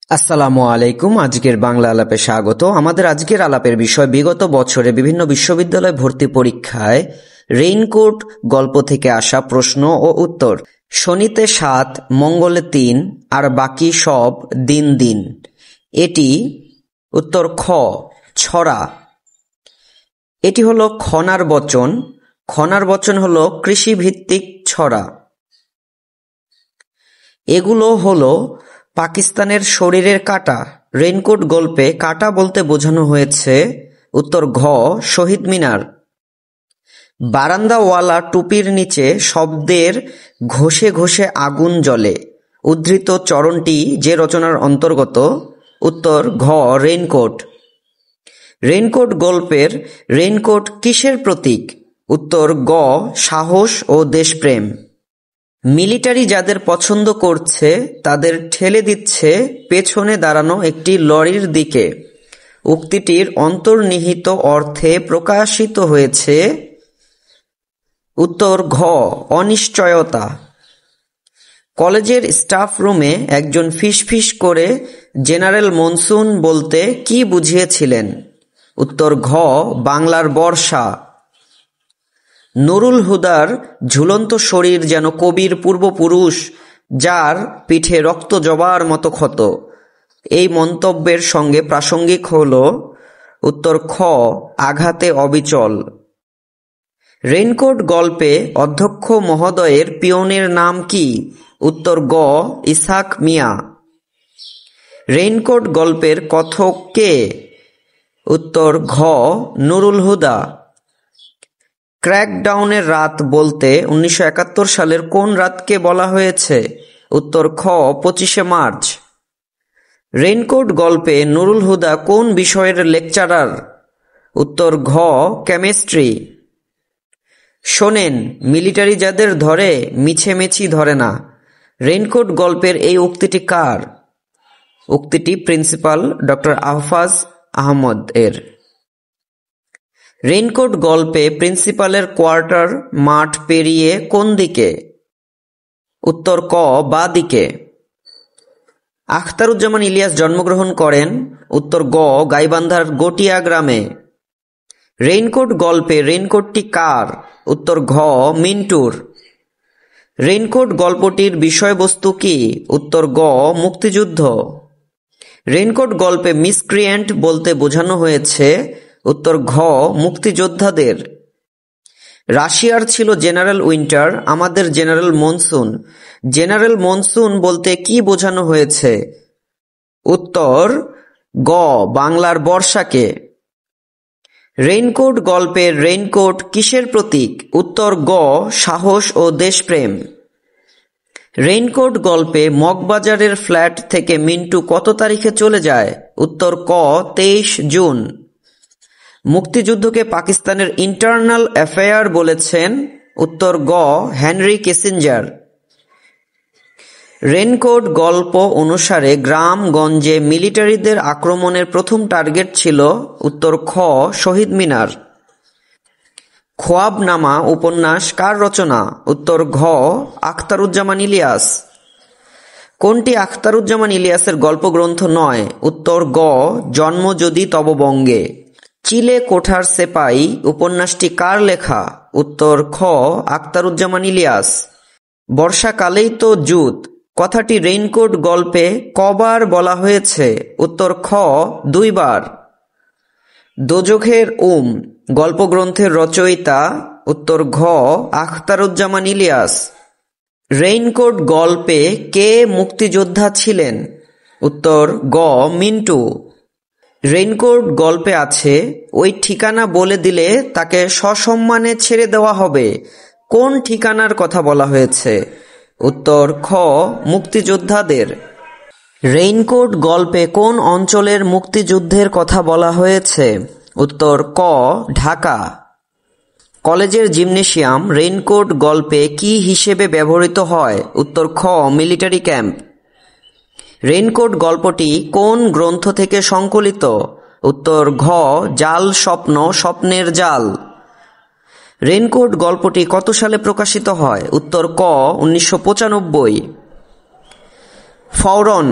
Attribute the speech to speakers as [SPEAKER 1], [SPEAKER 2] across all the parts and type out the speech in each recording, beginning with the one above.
[SPEAKER 1] আসসালামু আলাইকুম। আজকের বাংলা আলাপে স্বাগত। আমাদের আজকের আলাপের বিষয় বিগত বছরে বিভিন্ন বিশ্ববিদ্যালয় ভর্তি পরীক্ষায় রেইনকোট গল্প থেকে আসা প্রশ্ন ও উত্তর। শনিতে 7, মঙ্গলে 3, আর বাকি সব দিন দিন। এটি উত্তর খ, ছড়া। এটি হলো খনার বচন। খনার বচন হলো কৃষিভিত্তিক ছড়া। এগুলো হলো পাকিস্তানের শরীরের কাঁটা। রেইনকোট গল্পে কাঁটা বলতে বোঝানো হয়েছে উত্তর ঘ, শহীদ মিনার। বারান্দাওয়ালা টুপির নিচে শব্দের ঘষে ঘষে আগুন জ্বলে। উদ্ধৃত চরণটি যে রচনার অন্তর্গত? উত্তর ঘ, রেইনকোট। রেইনকোট গল্পের রেইনকোট কিসের প্রতীক? উত্তর গ, সাহস ও দেশপ্রেম। মিলিটারি যাদের পছন্দ করছে তাদের ঠেলে দিচ্ছে পেছনে দাঁড়ানো একটি লরির দিকে। উক্তিটির অন্তর্নিহিত অর্থে প্রকাশিত হয়েছে উত্তর ঘ, অনিশ্চয়তা। কলেজের স্টাফ রুমে একজন ফিসফিস করে জেনারেল মনসুন বলতে কি বুঝিয়েছিলেন? উত্তর ঘ, বাংলার বর্ষা। নুরুল হুদার ঝুলন্ত শরীর যেন কবির পূর্বপুরুষ, যার পিঠে রক্ত জবার মতো ক্ষত। এই মন্তব্যের সঙ্গে প্রাসঙ্গিক হল উত্তর খ, আঘাতে অবিচল। রেইনকোট গল্পে অধ্যক্ষ মহোদয়ের পিয়নের নাম কি? উত্তর গ, ইসহাক মিয়া। রেইনকোট গল্পের কথক কে? উত্তর ঘ, নুরুল হুদা। ক্র্যাকডাউনের রাত বলতে 1971 সালের কোন রাতকে বলা হয়েছে? উত্তর খ, 25শে মার্চ। রেইনকোট গল্পে নুরুল হুদা কোন বিষয়ের লেকচারার? উত্তর ঘ, কেমিস্ট্রি। শোনেন, মিলিটারি যাদের ধরে মিছেমিছি ধরে না। রেইনকোট গল্পের এই উক্তিটি কার? উক্তিটি প্রিন্সিপাল ডক্টর আহফাজ আহমদ এর। রেইনকোট গল্পে প্রিন্সিপালের কোয়ার্টার মাঠ পেরিয়ে কোন দিকে? উত্তর ক, বাঁ দিকে। আখতারুজ্জামান ইলিয়াস জন্মগ্রহণ করেন? উত্তর গ, গাইবান্ধার গটিয়া গ্রামে। রেইনকোট গল্পে রেইনকোটটি কার? উত্তর ঘ, মিন্টুর। রেইনকোট গল্পটির বিষয়বস্তু কি? উত্তর গ, মুক্তিযুদ্ধ। রেইনকোট গল্পে মিসক্রিয়েন্ট বলতে বোঝানো হয়েছে উত্তর ঘ, মুক্তিযোদ্ধাদের। রাশিয়ার ছিল জেনারেল উইন্টার, আমাদের জেনারেল মনসুন। জেনারেল মনসুন বলতে কি বোঝানো হয়েছে? উত্তর গ, বাংলার বর্ষাকে। রেইনকোট গল্পের রেইনকোট কিসের প্রতীক? উত্তর গ, সাহস ও দেশপ্রেম। রেইনকোট গল্পে মগবাজারের ফ্ল্যাট থেকে মিন্টু কত তারিখে চলে যায়? উত্তর ক, 23 জুন। মুক্তিযুদ্ধকে পাকিস্তানের ইন্টারনাল অ্যাফেয়ার বলেছেন? উত্তর গ, হেনরি কিসিঞ্জার। রেইনকোট গল্প অনুসারে গ্রামগঞ্জে মিলিটারিদের আক্রমণের প্রথম টার্গেট ছিল? উত্তর খ, শহীদ মিনার। খোয়াবনামা উপন্যাস কার রচনা? উত্তর ঘ, আখতারুজ্জামান ইলিয়াস। কোনটি আখতারুজ্জামান ইলিয়াসের গল্পগ্রন্থ নয়? উত্তর গ, জন্ম যদি তব বঙ্গে। চিলে কোঠার সেপাই উপন্যাসটি কার লেখা? উত্তর খ, আখতারুজ্জামান ইলিয়াস। বর্ষাকালেই তো জুত কথাটি রেইনকোট গল্পে কবার বলা হয়েছে? উত্তর খ, 2 বার। দোজখের গল্পগ্রন্থের রচয়িতা? উত্তর ঘ, আখতারুজ্জামান ইলিয়াস। রেইনকোট গল্পে কে মুক্তিযোদ্ধা ছিলেন? উত্তর গ, মিন্টু। রেইনকোট গল্পে আছে ওই ঠিকানা বলে দিলে তাকে সসম্মানে ছেড়ে দেওয়া হবে। কোন ঠিকানার কথা বলা হয়েছে? উত্তর খ, মুক্তিযোদ্ধাদের। রেইনকোট গল্পে কোন অঞ্চলের মুক্তিযুদ্ধের কথা বলা হয়েছে? উত্তর ক, ঢাকা। কলেজের জিমনেশিয়াম রেইনকোট গল্পে কি হিসেবে ব্যবহৃত হয়? উত্তর খ, মিলিটারি ক্যাম্প। রেইনকোট গল্পটি কোন গ্রন্থ থেকে সংকলিত? উত্তর ঘ, জাল স্বপ্ন, স্বপ্নের জাল। রেইনকোট গল্পটি কত সালে প্রকাশিত হয়? উত্তর ক, 1995। ফৌরন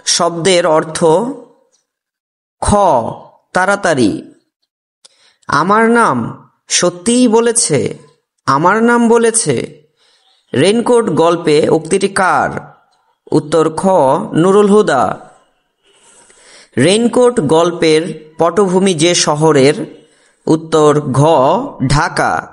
[SPEAKER 1] শব্দের অর্থ খ. তাড়াতাড়ি। আমার নাম সত্যিই বলেছে, আমার নাম বলেছে। রেইনকোট গল্পে উক্তিটি কার? উত্তর খ. নুরুল হুদা। রেইনকোট গল্পের পটভূমি যে শহরের? উত্তর ঘ. ঢাকা।